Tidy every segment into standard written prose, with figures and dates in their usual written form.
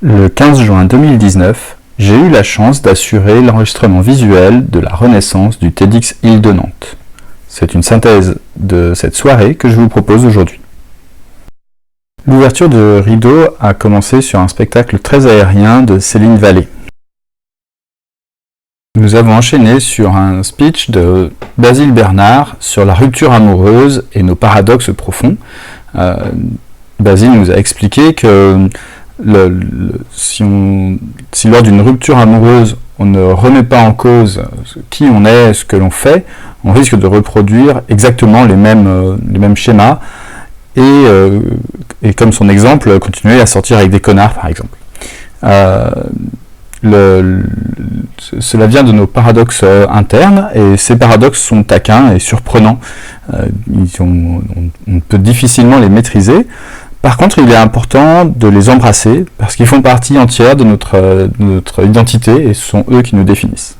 Le 15 juin 2019, j'ai eu la chance d'assurer l'enregistrement visuel de la renaissance du TEDx Île de Nantes. C'est une synthèse de cette soirée que je vous propose aujourd'hui. L'ouverture de rideau a commencé sur un spectacle très aérien de Céline Vallée. Nous avons enchaîné sur un speech de Basile Bernard sur la rupture amoureuse et nos paradoxes profonds. Basile nous a expliqué que si lors d'une rupture amoureuse on ne remet pas en cause qui on est, ce que l'on fait, on risque de reproduire exactement les mêmes schémas et comme son exemple, continuer à sortir avec des connards par exemple. Cela vient de nos paradoxes internes et ces paradoxes sont taquins et surprenants. On peut difficilement les maîtriser. Par contre, il est important de les embrasser parce qu'ils font partie entière de notre identité et ce sont eux qui nous définissent.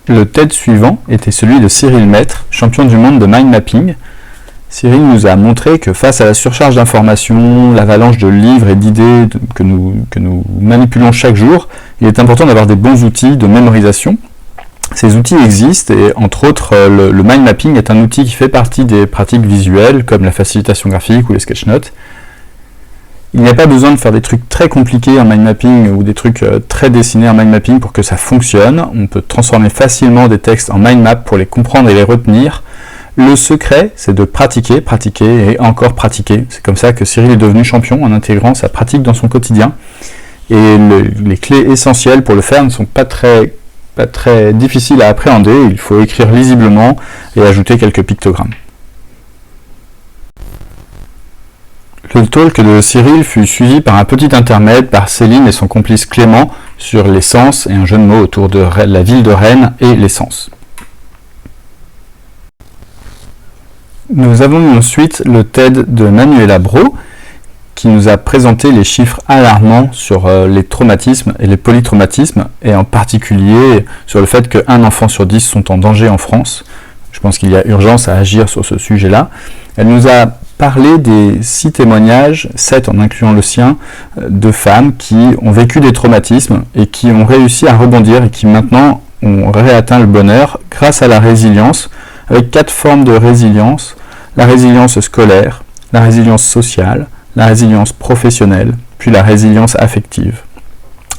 Le TED suivant était celui de Cyril Maître, champion du monde de mind mapping. Cyril nous a montré que face à la surcharge d'informations, l'avalanche de livres et d'idées que nous manipulons chaque jour, il est important d'avoir des bons outils de mémorisation. Ces outils existent et entre autres le mind mapping est un outil qui fait partie des pratiques visuelles comme la facilitation graphique ou les sketch notes. Il n'y a pas besoin de faire des trucs très compliqués en mind mapping ou des trucs très dessinés en mind mapping pour que ça fonctionne. On peut transformer facilement des textes en mind map pour les comprendre et les retenir. Le secret, c'est de pratiquer, pratiquer et encore pratiquer. C'est comme ça que Cyril est devenu champion en intégrant sa pratique dans son quotidien. Et les clés essentielles pour le faire ne sont pas très difficiles à appréhender. Il faut écrire lisiblement et ajouter quelques pictogrammes. Le talk de Cyril fut suivi par un petit intermède par Céline et son complice Clément sur l'essence et un jeu de mots autour de la ville de Rennes et l'essence. Nous avons ensuite le TED de Manuela Braud qui nous a présenté les chiffres alarmants sur les traumatismes et les polytraumatismes et en particulier sur le fait qu'un enfant sur 10 sont en danger en France. Je pense qu'il y a urgence à agir sur ce sujet-là. Elle nous a parlé des 6 témoignages, 7 en incluant le sien, de femmes qui ont vécu des traumatismes et qui ont réussi à rebondir et qui maintenant ont réatteint le bonheur grâce à la résilience, avec 4 formes de résilience: la résilience scolaire, la résilience sociale, la résilience professionnelle, puis la résilience affective.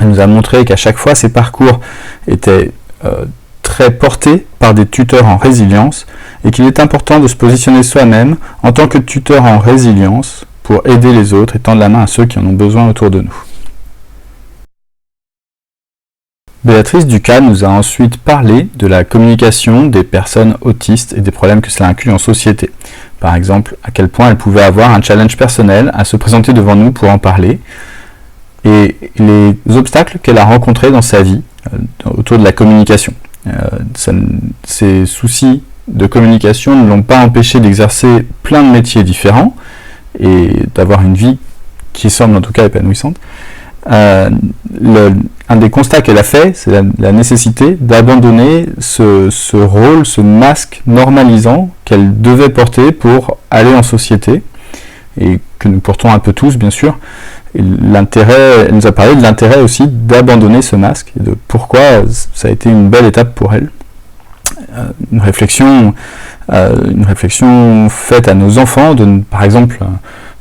Elle nous a montré qu'à chaque fois, ces parcours étaient très portés par des tuteurs en résilience et qu'il est important de se positionner soi-même en tant que tuteur en résilience pour aider les autres et tendre la main à ceux qui en ont besoin autour de nous. Béatrice Ducas nous a ensuite parlé de la communication des personnes autistes et des problèmes que cela inclut en société. Par exemple, à quel point elle pouvait avoir un challenge personnel à se présenter devant nous pour en parler et les obstacles qu'elle a rencontrés dans sa vie autour de la communication. Ces soucis de communication ne l'ont pas empêché d'exercer plein de métiers différents et d'avoir une vie qui semble en tout cas épanouissante. Un des constats qu'elle a fait, c'est la nécessité d'abandonner ce rôle, ce masque normalisant qu'elle devait porter pour aller en société et que nous portons un peu tous bien sûr. Et elle nous a parlé de l'intérêt aussi d'abandonner ce masque et de pourquoi ça a été une belle étape pour elle. Une réflexion faite à nos enfants par exemple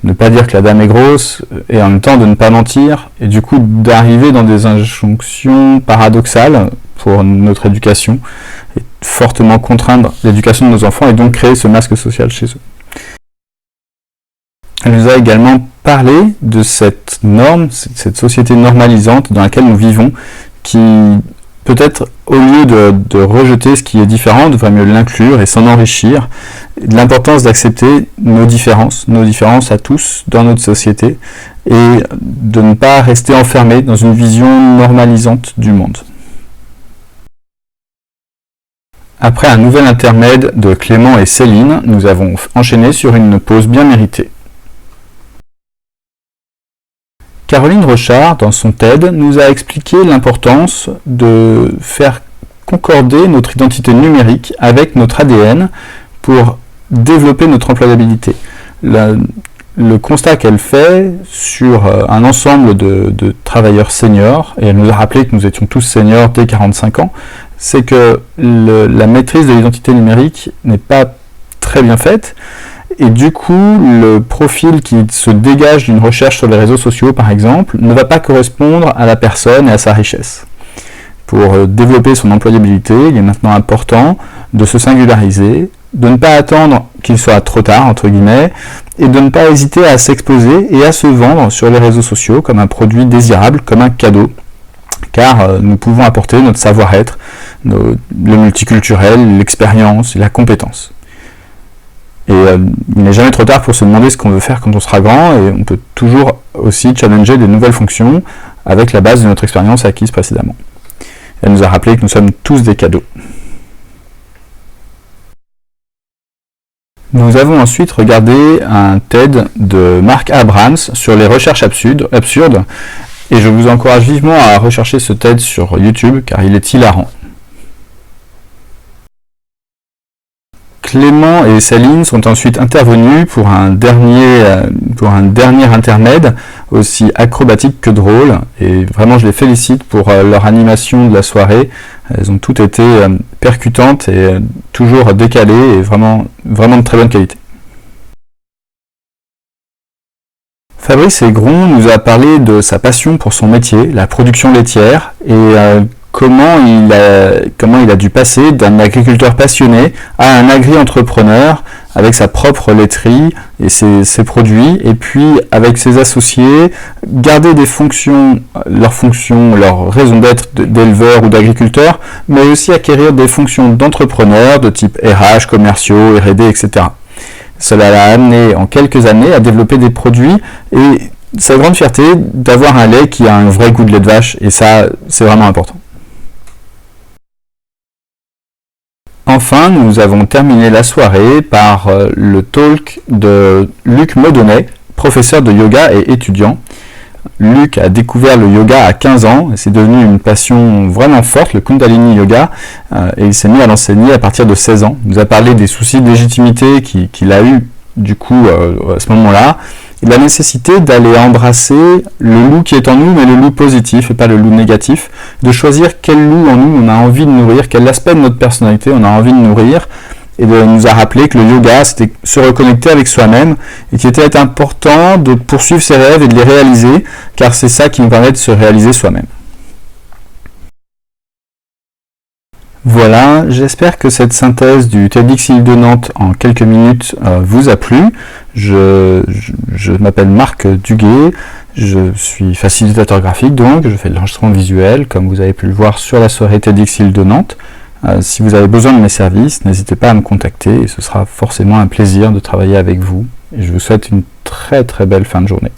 ne pas dire que la dame est grosse et en même temps de ne pas mentir et du coup d'arriver dans des injonctions paradoxales pour notre éducation et fortement contraindre l'éducation de nos enfants et donc créer ce masque social chez eux. Elle nous a également parlé de cette norme, cette société normalisante dans laquelle nous vivons qui peut-être au lieu de rejeter ce qui est différent, devrait mieux l'inclure et s'en enrichir. L'importance d'accepter nos différences à tous dans notre société et de ne pas rester enfermé dans une vision normalisante du monde. Après un nouvel intermède de Clément et Céline, nous avons enchaîné sur une pause bien méritée. Caroline Rochard, dans son TED, nous a expliqué l'importance de faire concorder notre identité numérique avec notre ADN pour développer notre employabilité. le constat qu'elle fait sur un ensemble de travailleurs seniors, et elle nous a rappelé que nous étions tous seniors dès 45 ans, c'est que la maîtrise de l'identité numérique n'est pas très bien faite, et du coup, le profil qui se dégage d'une recherche sur les réseaux sociaux, par exemple, ne va pas correspondre à la personne et à sa richesse. Pour développer son employabilité, il est maintenant important de se singulariser, de ne pas attendre qu'il soit trop tard, entre guillemets, et de ne pas hésiter à s'exposer et à se vendre sur les réseaux sociaux comme un produit désirable, comme un cadeau, car nous pouvons apporter notre savoir-être, le multiculturel, l'expérience et la compétence. Et il n'est jamais trop tard pour se demander ce qu'on veut faire quand on sera grand, et on peut toujours aussi challenger des nouvelles fonctions avec la base de notre expérience acquise précédemment. Elle nous a rappelé que nous sommes tous des cadeaux. Nous avons ensuite regardé un TED de Mark Abrams sur les recherches absurdes, et je vous encourage vivement à rechercher ce TED sur YouTube car il est hilarant. Clément et Céline sont ensuite intervenus pour un dernier intermède aussi acrobatique que drôle, et vraiment je les félicite pour leur animation de la soirée. Elles ont toutes été percutantes et toujours décalées et vraiment de très bonne qualité. Fabrice Aigron nous a parlé de sa passion pour son métier, la production laitière, et comment il a dû passer d'un agriculteur passionné à un agri-entrepreneur avec sa propre laiterie et ses produits, et puis avec ses associés, garder leur raison d'être d'éleveur ou d'agriculteur, mais aussi acquérir des fonctions d'entrepreneur de type RH, commerciaux, R&D, etc. Cela l'a amené en quelques années à développer des produits, et sa grande fierté d'avoir un lait qui a un vrai goût de lait de vache, et ça, c'est vraiment important. Enfin, nous avons terminé la soirée par le talk de Luc Modonnet, professeur de yoga et étudiant. Luc a découvert le yoga à 15 ans, et c'est devenu une passion vraiment forte, le Kundalini Yoga, et il s'est mis à l'enseigner à partir de 16 ans. Il nous a parlé des soucis de légitimité qu'il a eu du coup à ce moment-là, et de la nécessité d'aller embrasser le loup qui est en nous, mais le loup positif et pas le loup négatif, de choisir quel loup en nous on a envie de nourrir, quel aspect de notre personnalité on a envie de nourrir, et de nous a rappelé que le yoga c'était se reconnecter avec soi-même, et qu'il était important de poursuivre ses rêves et de les réaliser, car c'est ça qui nous permet de se réaliser soi-même. Voilà, j'espère que cette synthèse du TEDx Île de Nantes en quelques minutes vous a plu. Je m'appelle Marc Duguet, je suis facilitateur graphique, donc je fais de l'enregistrement visuel, comme vous avez pu le voir sur la soirée TEDx Île de Nantes. Si vous avez besoin de mes services, n'hésitez pas à me contacter, et ce sera forcément un plaisir de travailler avec vous. Et je vous souhaite une très très belle fin de journée.